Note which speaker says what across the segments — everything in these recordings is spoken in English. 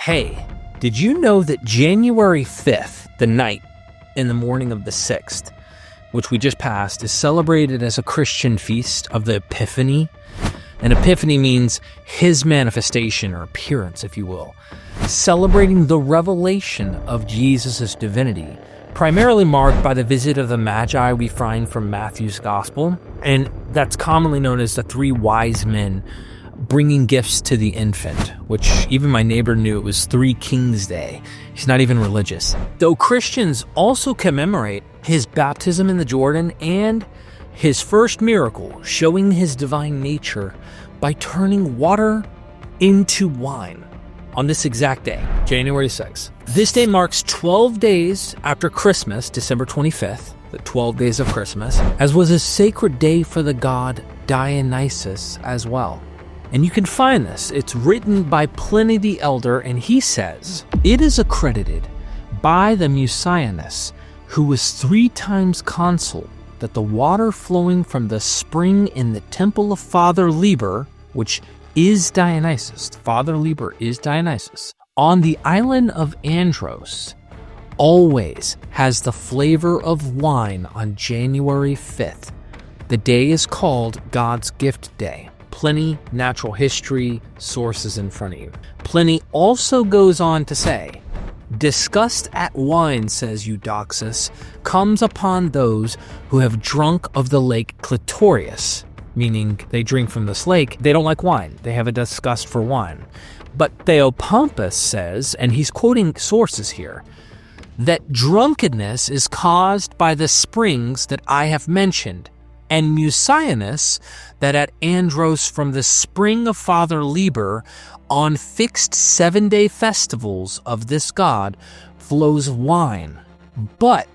Speaker 1: Hey, did you know that January 5th, the night in the morning of the 6th, which we just passed, is celebrated as a Christian feast of the Epiphany? And Epiphany means his manifestation or appearance, if you will, celebrating the revelation of Jesus' divinity, primarily marked by the visit of the Magi we find from Matthew's Gospel, and that's commonly known as the three wise men bringing gifts to the infant, which even my neighbor knew it was Three Kings Day. He's not even religious. Though Christians also commemorate his baptism in the Jordan and his first miracle, showing his divine nature by turning water into wine on this exact day, January 6th. This day marks 12 days after Christmas, December 25th, the 12 days of Christmas, as was a sacred day for the god Dionysius as well. And you can find this. It's written by Pliny the Elder, and he says, "It is accredited by the Mucianus, who was 3 times consul, that the water flowing from the spring in the temple of Father Liber," which is Dionysus, Father Liber is Dionysus, "on the island of Andros, always has the flavor of wine on January 5th. The day is called God's Gift Day." Pliny, Natural History, sources in front of you. Pliny also goes on to say, "Disgust at wine, says Eudoxus, comes upon those who have drunk of the lake Clitorius," meaning they drink from this lake. They don't like wine. They have a disgust for wine. But Theopompus says, and he's quoting sources here, that drunkenness is caused by the springs that I have mentioned, and Mucianus, that at Andros from the spring of Father Liber, on fixed 7-day festivals of this god, flows wine. But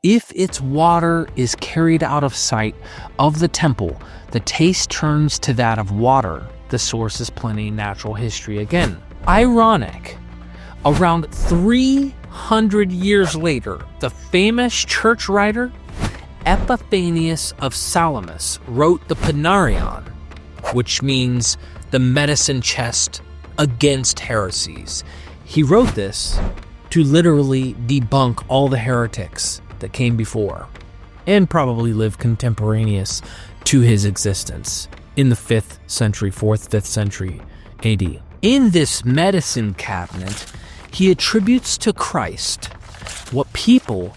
Speaker 1: if its water is carried out of sight of the temple, the taste turns to that of water. The source is Pliny, Natural History again. Ironic. Around 300 years later, the famous church writer Epiphanius of Salamis wrote the Panarion, which means the medicine chest against heresies. He wrote this to literally debunk all the heretics that came before and probably lived contemporaneous to his existence in the 5th century, 4th, 5th century AD. In this medicine cabinet, he attributes to Christ what people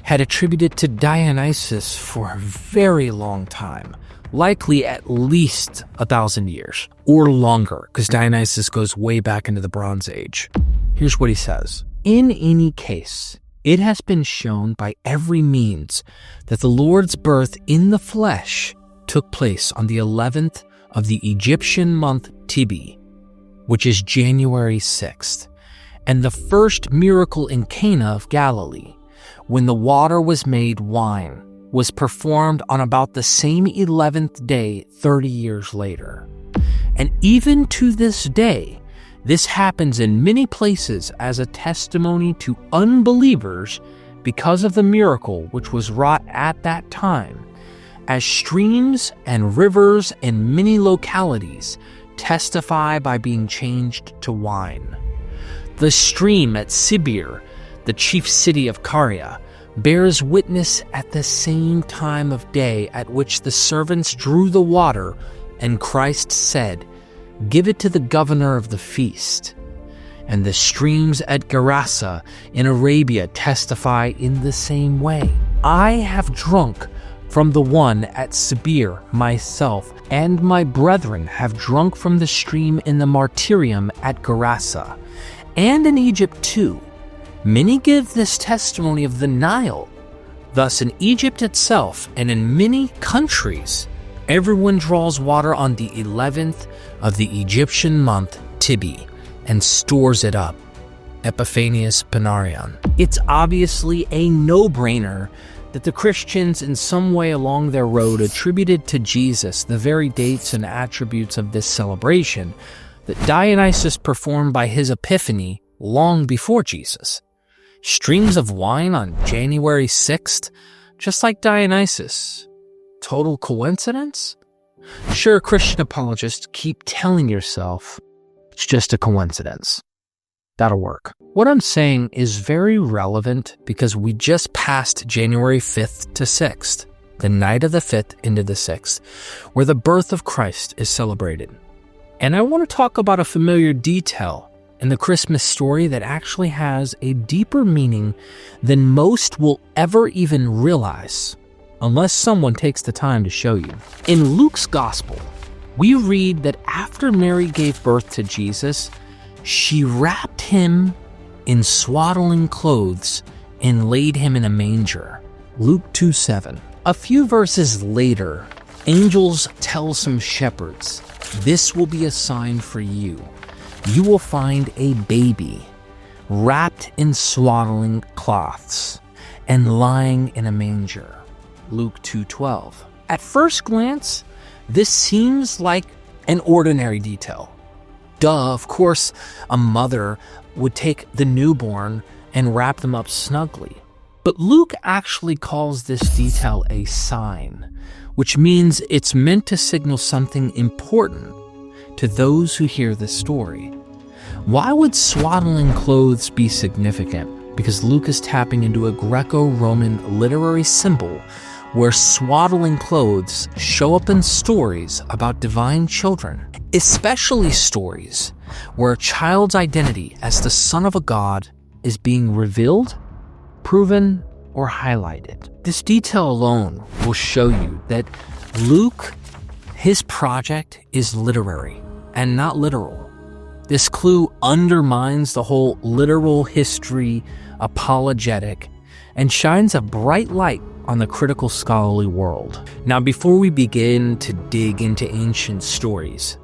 Speaker 1: had attributed to Dionysus for a very long time, likely at least 1,000 years or longer, because Dionysus goes way back into the Bronze Age. Here's what he says. "In any case, it has been shown by every means that the Lord's birth in the flesh took place on the 11th of the Egyptian month Tibi, which is January 6th, and the first miracle in Cana of Galilee, when the water was made wine, was performed on about the same 11th day 30 years later. And even to this day, this happens in many places as a testimony to unbelievers because of the miracle which was wrought at that time, as streams and rivers in many localities testify by being changed to wine. The stream at Sibir, the chief city of Caria, bears witness at the same time of day at which the servants drew the water, and Christ said, 'Give it to the governor of the feast.' And the streams at Gerasa in Arabia testify in the same way. I have drunk from the one at Sibir myself, and my brethren have drunk from the stream in the martyrium at Gerasa, and in Egypt too. Many give this testimony of the Nile. Thus in Egypt itself and in many countries, everyone draws water on the 11th of the Egyptian month Tibi and stores it up." Epiphanius Panarion. It's obviously a no-brainer that the Christians in some way along their road attributed to Jesus the very dates and attributes of this celebration that Dionysus performed by his Epiphany long before Jesus. Streams of wine on January 6th, just like Dionysus. Total coincidence? Sure, Christian apologists, keep telling yourself it's just a coincidence. That'll work. What I'm saying is very relevant because we just passed January 5th to 6th, the night of the 5th into the 6th, where the birth of Christ is celebrated. And I want to talk about a familiar detail in the Christmas story that actually has a deeper meaning than most will ever even realize, unless someone takes the time to show you. In Luke's Gospel, we read that after Mary gave birth to Jesus, she wrapped him in swaddling clothes and laid him in a manger. Luke 2:7. A few verses later, angels tell some shepherds, "This will be a sign for you. You will find a baby wrapped in swaddling cloths and lying in a manger." Luke 2:12. At first glance, this seems like an ordinary detail. Duh, of course, a mother would take the newborn and wrap them up snugly. But Luke actually calls this detail a sign, which means it's meant to signal something important to those who hear this story. Why would swaddling clothes be significant? Because Luke is tapping into a Greco-Roman literary symbol where swaddling clothes show up in stories about divine children, especially stories where a child's identity as the son of a god is being revealed, proven, or highlighted. This detail alone will show you that Luke, his project is literary and not literal. This clue undermines the whole literal history apologetic and shines a bright light on the critical scholarly world. Now, before we begin to dig into ancient stories,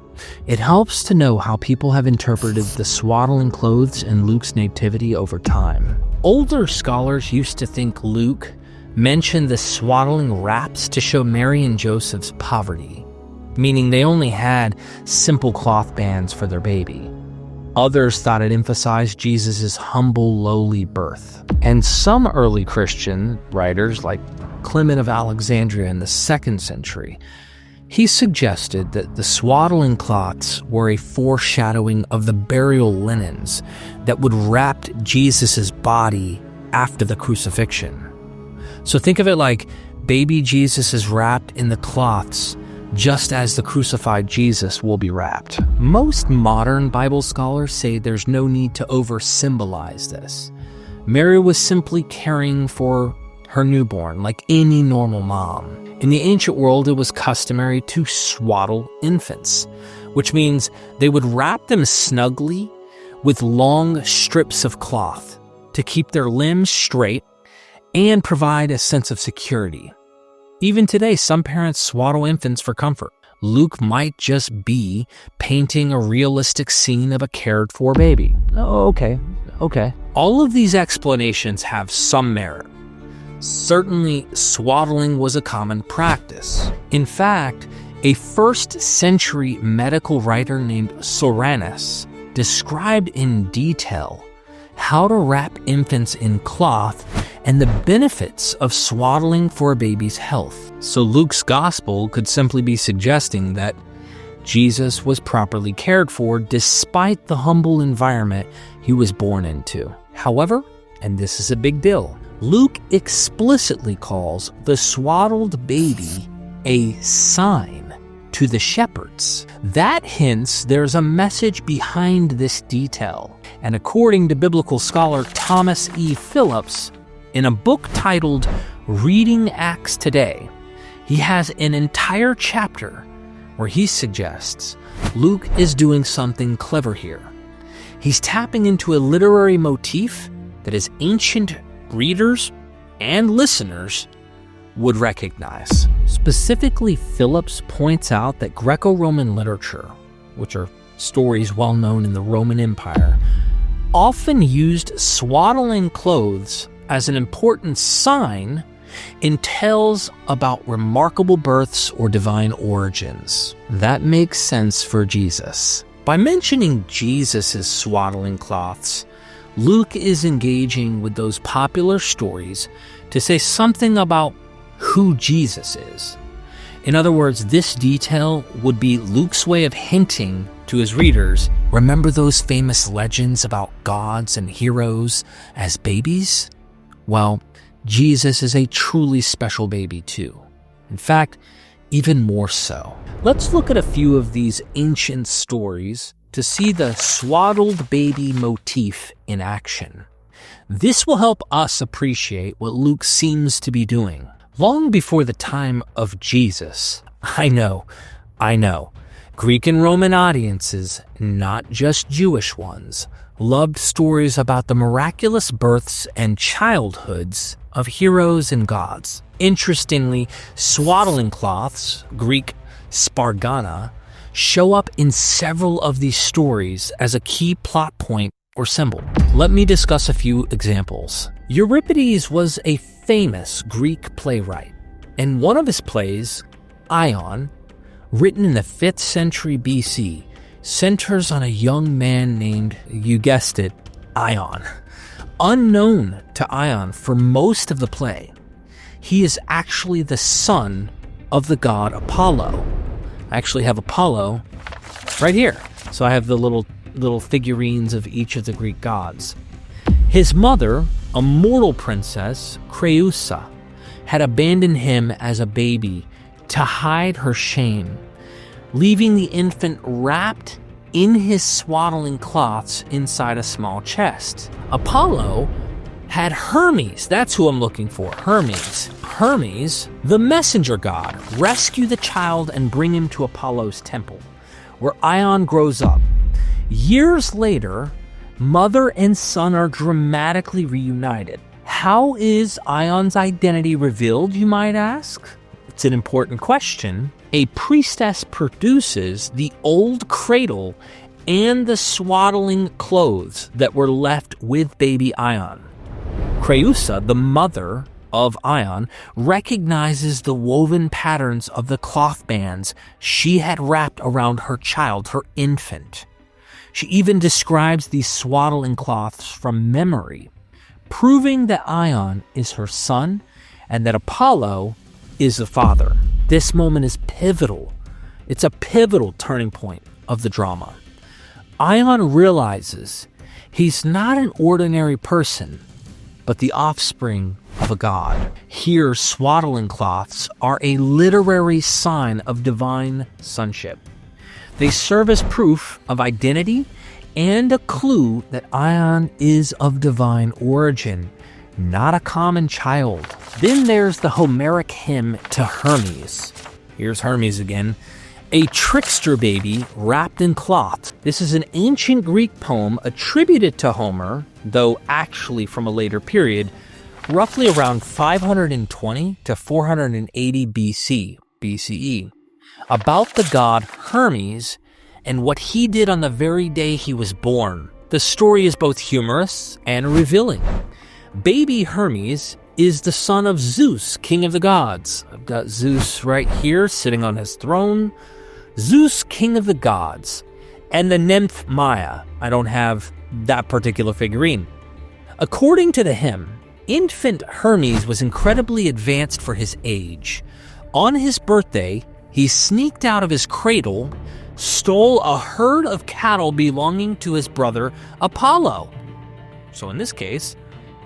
Speaker 1: it helps to know how people have interpreted the swaddling clothes in Luke's nativity over time. Older scholars used to think Luke mentioned the swaddling wraps to show Mary and Joseph's poverty, meaning they only had simple cloth bands for their baby. Others thought it emphasized Jesus' humble, lowly birth. And some early Christian writers, like Clement of Alexandria in the 2nd century, he suggested that the swaddling cloths were a foreshadowing of the burial linens that would wrap Jesus' body after the crucifixion. So think of it like baby Jesus is wrapped in the cloths just as the crucified Jesus will be wrapped. Most modern Bible scholars say there's no need to over-symbolize this. Mary was simply caring for her newborn like any normal mom. In the ancient world, it was customary to swaddle infants, which means they would wrap them snugly with long strips of cloth to keep their limbs straight and provide a sense of security. Even today, some parents swaddle infants for comfort. Luke might just be painting a realistic scene of a cared-for baby. Oh, okay. All of these explanations have some merit. Certainly, swaddling was a common practice. In fact, a 1st century medical writer named Soranus described in detail how to wrap infants in cloth and the benefits of swaddling for a baby's health. So Luke's gospel could simply be suggesting that Jesus was properly cared for despite the humble environment he was born into. However, and this is a big deal, Luke explicitly calls the swaddled baby a sign to the shepherds. That hints there's a message behind this detail. And according to biblical scholar Thomas E. Phillips, in a book titled Reading Acts Today, he has an entire chapter where he suggests Luke is doing something clever here. He's tapping into a literary motif that his ancient readers and listeners would recognize. Specifically, Phillips points out that Greco-Roman literature, which are stories well known in the Roman Empire, often used swaddling clothes as an important sign in tales about remarkable births or divine origins. That makes sense for Jesus. By mentioning Jesus' swaddling cloths, Luke is engaging with those popular stories to say something about who Jesus is. In other words, this detail would be Luke's way of hinting to his readers, remember those famous legends about gods and heroes as babies? Well, Jesus is a truly special baby too. In fact, even more so. Let's look at a few of these ancient stories to see the swaddled baby motif in action. This will help us appreciate what Luke seems to be doing. Long before the time of Jesus, I know, Greek and Roman audiences, not just Jewish ones, loved stories about the miraculous births and childhoods of heroes and gods. Interestingly, swaddling cloths, Greek spargana, show up in several of these stories as a key plot point or symbol. Let me discuss a few examples. Euripides was a famous Greek playwright, and one of his plays, Ion, written in the 5th century BC, centers on a young man named, you guessed it, Ion. Unknown to Ion for most of the play, he is actually the son of the god Apollo. I actually have Apollo right here. So I have the little figurines of each of the Greek gods. His mother, a mortal princess, Creusa, had abandoned him as a baby to hide her shame, leaving the infant wrapped in his swaddling cloths inside a small chest. Apollo had Hermes, that's who I'm looking for, Hermes, the messenger god, rescue the child and bring him to Apollo's temple, where Ion grows up. Years later, mother and son are dramatically reunited. How is Ion's identity revealed, you might ask? It's an important question. A priestess produces the old cradle and the swaddling clothes that were left with baby Ion. Creusa, the mother of Ion, recognizes the woven patterns of the cloth bands she had wrapped around her child, her infant. She even describes these swaddling cloths from memory, proving that Ion is her son and that Apollo is the father. This moment is pivotal. It's a pivotal turning point of the drama. Ion realizes he's not an ordinary person, but the offspring of a god. Here, swaddling cloths are a literary sign of divine sonship. They serve as proof of identity and a clue that Ion is of divine origin, not a common child. Then there's the Homeric hymn to Hermes. Here's Hermes again. A trickster baby wrapped in cloth. This is an ancient Greek poem attributed to Homer, though actually from a later period, roughly around 520 to 480 BCE, about the god Hermes and what he did on the very day he was born. The story is both humorous and revealing. Baby Hermes is the son of Zeus, king of the gods. I've got Zeus right here sitting on his throne. Zeus, king of the gods, and the nymph Maya. I don't have that particular figurine. According to the hymn, infant Hermes was incredibly advanced for his age. On his birthday, he sneaked out of his cradle, stole a herd of cattle belonging to his brother Apollo. So in this case,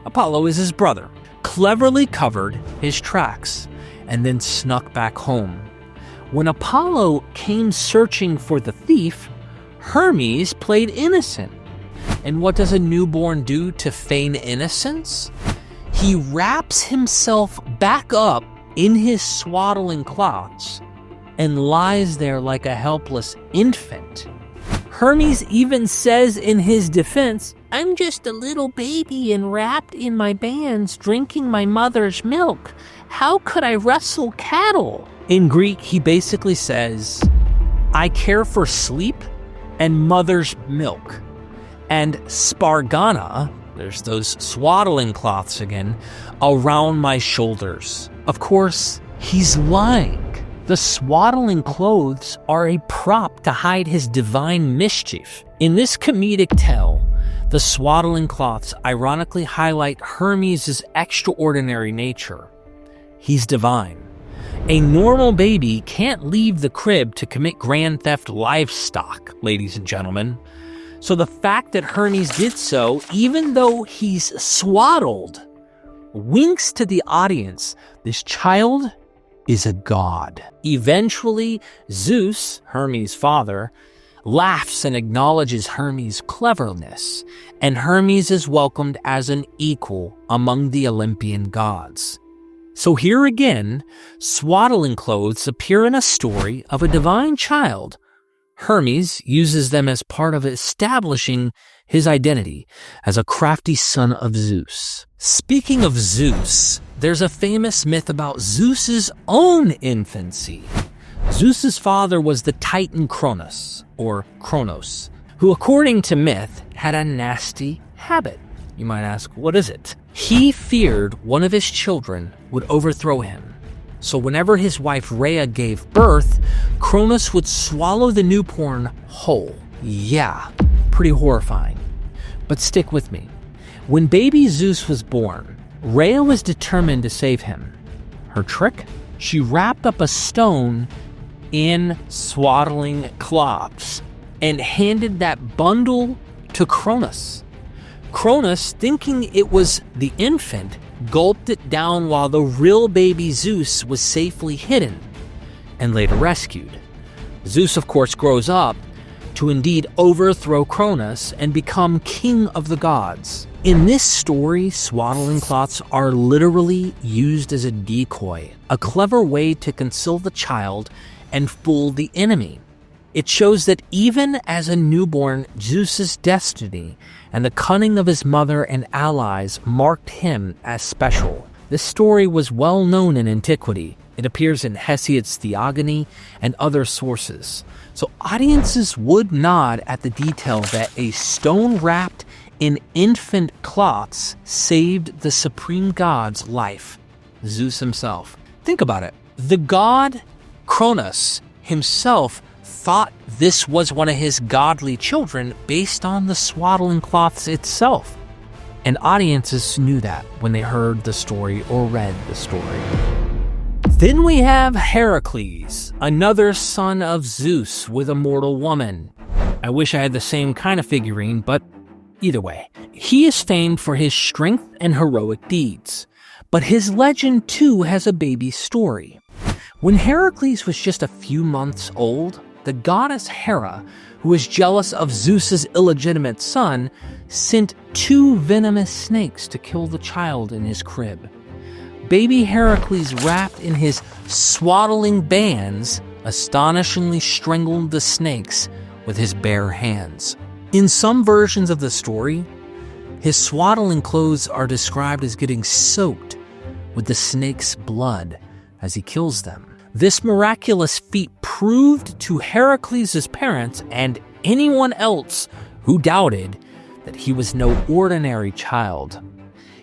Speaker 1: Apollo is his brother. Cleverly covered his tracks and then snuck back home. When Apollo came searching for the thief, Hermes played innocent. And what does a newborn do to feign innocence? He wraps himself back up in his swaddling cloths and lies there like a helpless infant. Hermes even says in his defense, "I'm just a little baby and wrapped in my bands, drinking my mother's milk. How could I wrestle cattle?" In Greek, he basically says, "I care for sleep and mother's milk." And spargana, there's those swaddling cloths again, around my shoulders. Of course, he's lying. The swaddling clothes are a prop to hide his divine mischief. In this comedic tale, the swaddling cloths ironically highlight Hermes' extraordinary nature. He's divine. A normal baby can't leave the crib to commit grand theft livestock, ladies and gentlemen. So the fact that Hermes did so, even though he's swaddled, winks to the audience, this child is a god. Eventually, Zeus, Hermes' father, laughs and acknowledges Hermes' cleverness, and Hermes is welcomed as an equal among the Olympian gods. So here again, swaddling clothes appear in a story of a divine child. Hermes uses them as part of establishing his identity as a crafty son of Zeus. Speaking of Zeus, there's a famous myth about Zeus's own infancy. Zeus's father was the Titan Kronos, or Kronos, who according to myth had a nasty habit. You might ask, what is it? He feared one of his children would overthrow him. So whenever his wife Rhea gave birth, Kronos would swallow the newborn whole. Yeah, pretty horrifying. But stick with me. When baby Zeus was born, Rhea was determined to save him. Her trick? She wrapped up a stone in swaddling cloths and handed that bundle to Kronos. Kronos, thinking it was the infant, gulped it down while the real baby Zeus was safely hidden and later rescued. Zeus, of course, grows up to indeed overthrow Kronos and become king of the gods. In this story, swaddling cloths are literally used as a decoy, a clever way to conceal the child and fool the enemy. It shows that even as a newborn, Zeus's destiny and the cunning of his mother and allies marked him as special. This story was well known in antiquity. It appears in Hesiod's Theogony and other sources. So audiences would nod at the detail that a stone wrapped in infant cloths saved the supreme god's life, Zeus himself. Think about it. The god Kronos himself thought this was one of his godly children based on the swaddling cloths itself. And audiences knew that when they heard the story or read the story. Then we have Heracles, another son of Zeus with a mortal woman. I wish I had the same kind of figurine, but either way. He is famed for his strength and heroic deeds. But his legend too has a baby story. When Heracles was just a few months old, the goddess Hera, who was jealous of Zeus's illegitimate son, sent 2 venomous snakes to kill the child in his crib. Baby Heracles, wrapped in his swaddling bands, astonishingly strangled the snakes with his bare hands. In some versions of the story, his swaddling clothes are described as getting soaked with the snake's blood as he kills them. This miraculous feat proved to Heracles' parents and anyone else who doubted that he was no ordinary child.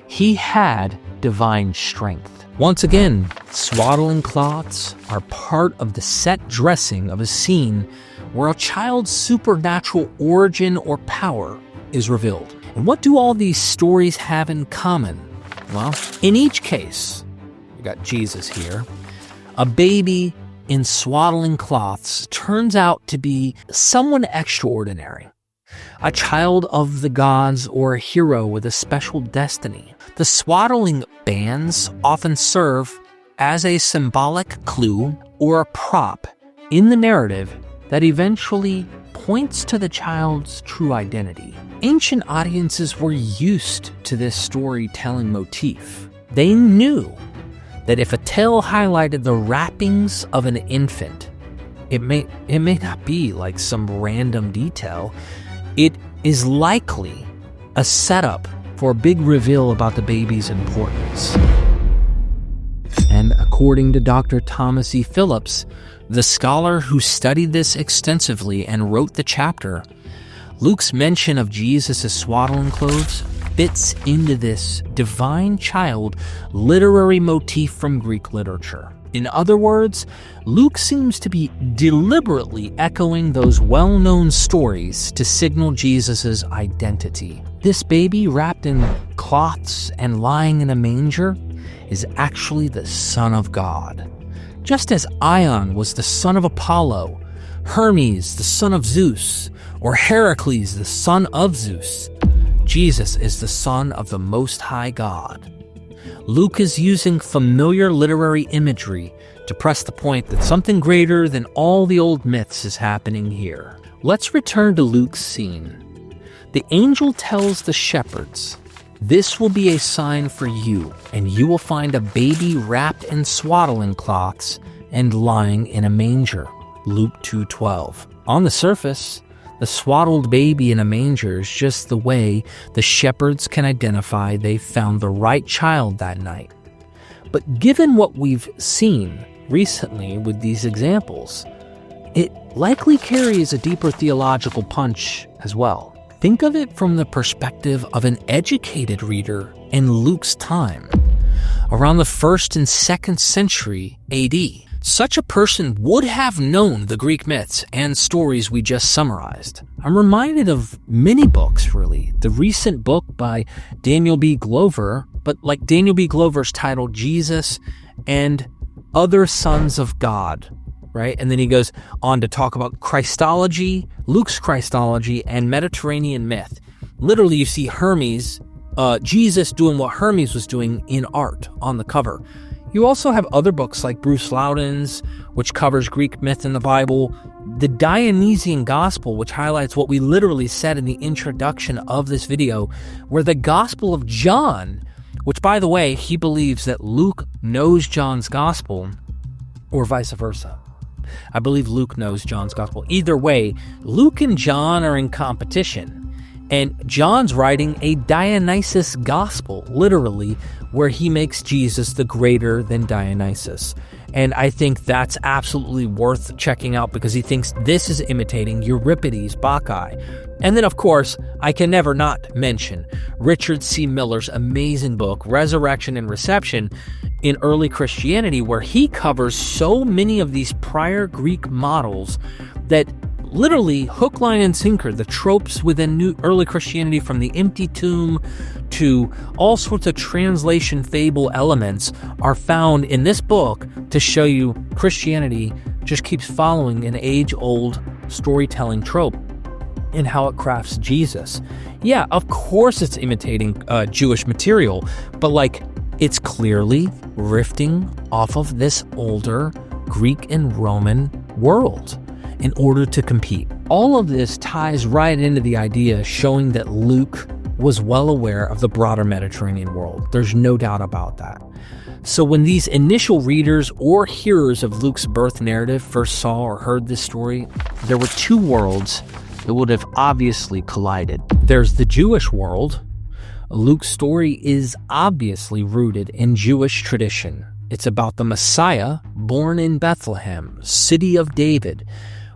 Speaker 1: He had divine strength. Once again, swaddling cloths are part of the set dressing of a scene where a child's supernatural origin or power is revealed. And what do all these stories have in common? Well, in each case, we got Jesus here, a baby in swaddling cloths turns out to be someone extraordinary, a child of the gods or a hero with a special destiny. The swaddling bands often serve as a symbolic clue or a prop in the narrative that eventually points to the child's true identity. Ancient audiences were used to this storytelling motif. They knew that if a tale highlighted the wrappings of an infant, it may not be like some random detail. It is likely a setup for a big reveal about the baby's importance. And according to Dr. Thomas E. Phillips, the scholar who studied this extensively and wrote the chapter, Luke's mention of Jesus' swaddling clothes fits into this divine child literary motif from Greek literature. In other words, Luke seems to be deliberately echoing those well-known stories to signal Jesus' identity. This baby wrapped in cloths and lying in a manger is actually the Son of God. Just as Ion was the son of Apollo, Hermes the son of Zeus, or Heracles the son of Zeus, Jesus is the son of the Most High God. Luke is using familiar literary imagery to press the point that something greater than all the old myths is happening here. Let's return to Luke's scene. The angel tells the shepherds, "This will be a sign for you, and you will find a baby wrapped in swaddling cloths and lying in a manger." Luke 2:12. On the surface, the swaddled baby in a manger is just the way the shepherds can identify they found the right child that night. But given what we've seen recently with these examples, it likely carries a deeper theological punch as well. Think of it from the perspective of an educated reader in Luke's time, around the 1st and 2nd century AD. Such a person would have known the Greek myths and stories we just summarized. I'm reminded of many books, really. The recent book by Daniel B. Glover, but like Daniel B. Glover's title, Jesus and Other Sons of God, right? And then he goes on to talk about Christology, Luke's Christology, and Mediterranean myth. Literally, you see Hermes, Jesus doing what Hermes was doing in art on the cover. You also have other books like Bruce Loudon's, which covers Greek myth in the Bible, the Dionysian Gospel, which highlights what we literally said in the introduction of this video, where the Gospel of John, which, by the way, he believes that Luke knows John's Gospel, or vice versa. I believe Luke knows John's Gospel. Either way, Luke and John are in competition. And John's writing a Dionysius gospel, literally, where he makes Jesus the greater than Dionysius. And I think that's absolutely worth checking out because he thinks this is imitating Euripides' Bacchae. And then, of course, I can never not mention Richard C. Miller's amazing book, Resurrection and Reception in Early Christianity, where he covers so many of these prior Greek models that literally hook, line, and sinker, the tropes within early Christianity, from the empty tomb to all sorts of translation fable elements, are found in this book to show you Christianity just keeps following an age-old storytelling trope and how it crafts Jesus. Yeah, of course it's imitating Jewish material, but it's clearly riffing off of this older Greek and Roman world in order to compete. All of this ties right into the idea showing that Luke was well aware of the broader Mediterranean world. There's no doubt about that. So when these initial readers or hearers of Luke's birth narrative first saw or heard this story, there were two worlds that would have obviously collided. There's the Jewish world. Luke's story is obviously rooted in Jewish tradition. It's about the Messiah born in Bethlehem, city of David,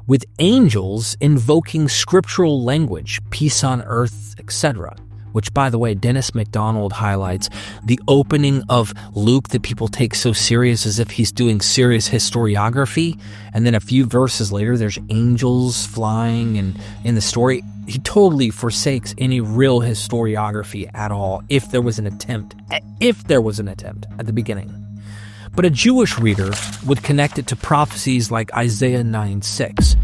Speaker 1: with angels invoking scriptural language, peace on earth, etc. Which, by the way, Dennis MacDonald highlights the opening of Luke that people take so serious as if he's doing serious historiography. And then a few verses later, there's angels flying, and in the story, he totally forsakes any real historiography at all, if there was an attempt at the beginning. But a Jewish reader would connect it to prophecies like Isaiah 9:6,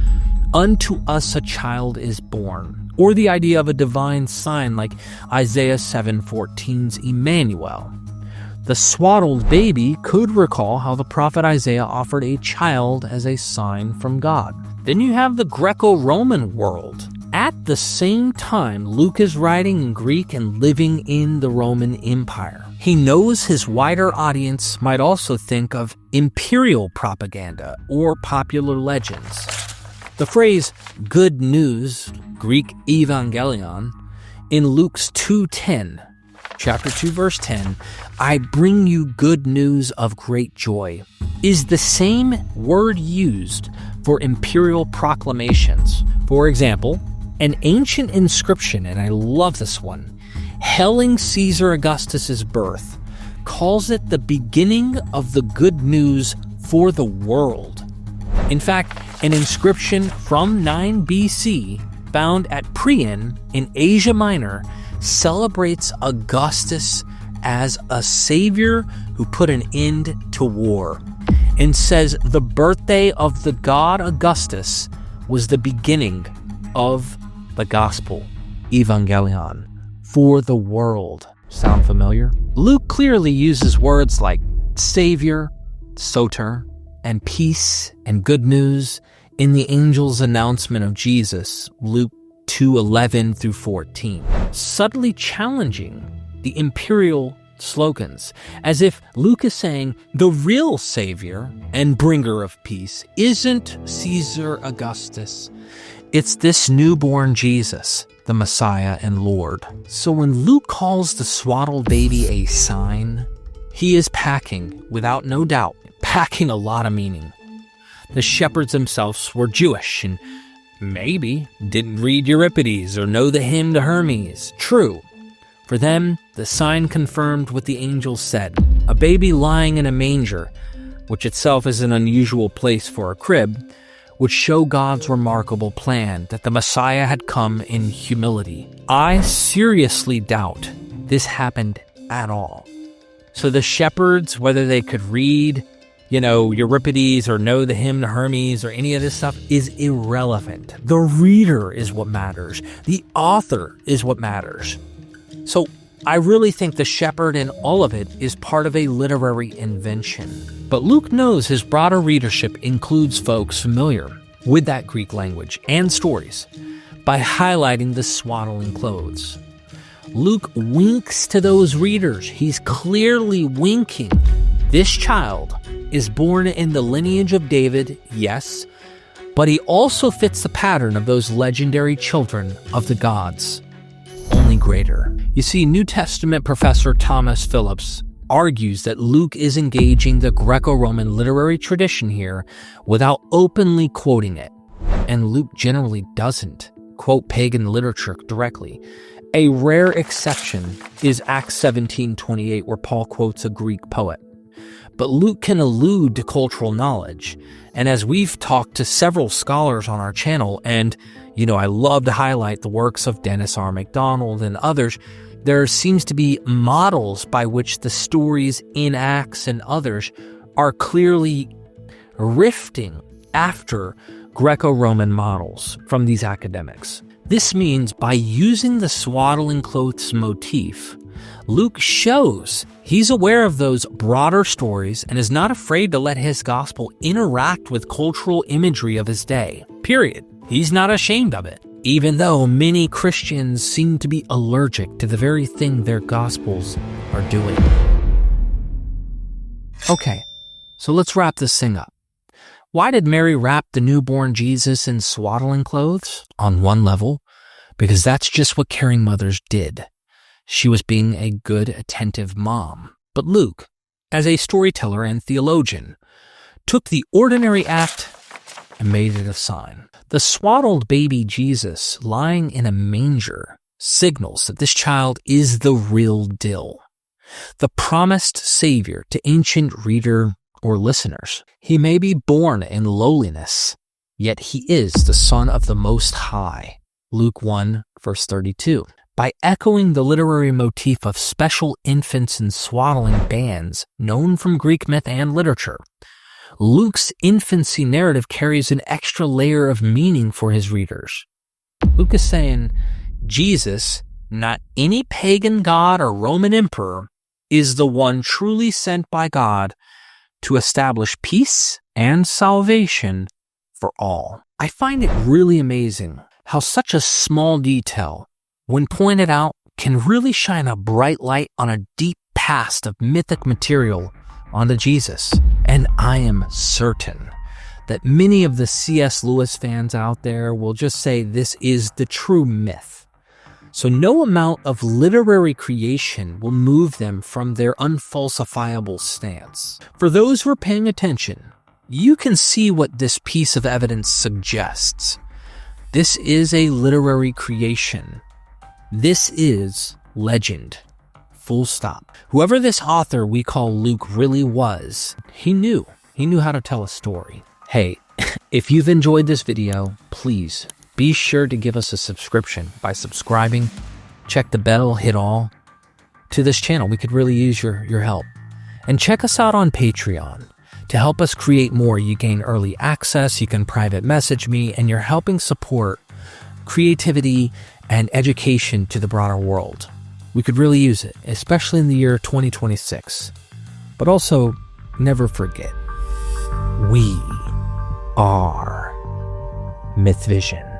Speaker 1: "Unto us a child is born," or the idea of a divine sign like Isaiah 7:14's Emmanuel. The swaddled baby could recall how the prophet Isaiah offered a child as a sign from God. Then you have the Greco-Roman world. At the same time, Luke is writing in Greek and living in the Roman Empire. He knows his wider audience might also think of imperial propaganda or popular legends. The phrase good news, Greek evangelion, in Luke's 2:10, chapter 2, verse 10, "I bring you good news of great joy," is the same word used for imperial proclamations. For example, an ancient inscription, and I love this one, hailing Caesar Augustus's birth, calls it the beginning of the good news for the world. In fact, an inscription from 9 BC found at Priene in Asia Minor celebrates Augustus as a savior who put an end to war. and says the birthday of the god Augustus was the beginning of the gospel, evangelion, for the world. Sound familiar? Luke clearly uses words like savior, soter, and peace and good news in the angel's announcement of Jesus, Luke 2:11 through 14, subtly challenging the imperial slogans, as if Luke is saying the real savior and bringer of peace isn't Caesar Augustus. It's this newborn Jesus, the Messiah and Lord. So when Luke calls the swaddled baby a sign, he is packing, without no doubt, packing a lot of meaning. The shepherds themselves were Jewish and maybe didn't read Euripides or know the hymn to Hermes. True. For them, the sign confirmed what the angels said. A baby lying in a manger, which itself is an unusual place for a crib, would show God's remarkable plan that the Messiah had come in humility. I seriously doubt this happened at all. So the shepherds, whether they could read, Euripides or know the hymn to Hermes or any of this stuff, is irrelevant. The reader is what matters. The author is what matters. So I really think the shepherd in all of it is part of a literary invention. But Luke knows his broader readership includes folks familiar with that Greek language and stories by highlighting the swaddling clothes. Luke winks to those readers. He's clearly winking. This child is born in the lineage of David, yes, but he also fits the pattern of those legendary children of the gods, only greater. You see, New Testament professor Thomas Phillips argues that Luke is engaging the Greco-Roman literary tradition here without openly quoting it, and Luke generally doesn't quote pagan literature directly. A rare exception is Acts 17:28, where Paul quotes a Greek poet. But Luke can allude to cultural knowledge, and as we've talked to several scholars on our channel, and I love to highlight the works of Dennis R. MacDonald and others, there seems to be models by which the stories in Acts and others are clearly rifting after Greco-Roman models from these academics. This means by using the swaddling clothes motif, Luke shows he's aware of those broader stories and is not afraid to let his gospel interact with cultural imagery of his day. Period. He's not ashamed of it, even though many Christians seem to be allergic to the very thing their gospels are doing. Okay, so let's wrap this thing up. Why did Mary wrap the newborn Jesus in swaddling clothes? On one level, because that's just what caring mothers did. She was being a good, attentive mom. But Luke, as a storyteller and theologian, took the ordinary act and made it a sign. The swaddled baby Jesus lying in a manger signals that this child is the real deal, the promised Savior to ancient reader or listeners. He may be born in lowliness, yet he is the Son of the Most High. Luke 1, verse 32. By echoing the literary motif of special infants in swaddling bands known from Greek myth and literature, Luke's infancy narrative carries an extra layer of meaning for his readers. Luke is saying Jesus, not any pagan god or Roman emperor, is the one truly sent by God to establish peace and salvation for all. I find it really amazing how such a small detail, when pointed out, can really shine a bright light on a deep past of mythic material onto Jesus. And I am certain that many of the C.S. Lewis fans out there will just say this is the true myth. So no amount of literary creation will move them from their unfalsifiable stance. For those who are paying attention, you can see what this piece of evidence suggests. This is a literary creation. This is legend. Full stop. Whoever this author we call Luke really was, he knew how to tell a story. Hey, if you've enjoyed this video, please be sure to give us a subscription by subscribing. Check the bell, hit all to this channel. We could really use your help. And check us out on Patreon. To help us create more, you gain early access, you can private message me, and you're helping support creativity and education to the broader world. We could really use it, especially in the year 2026. But also, never forget, we are MythVision.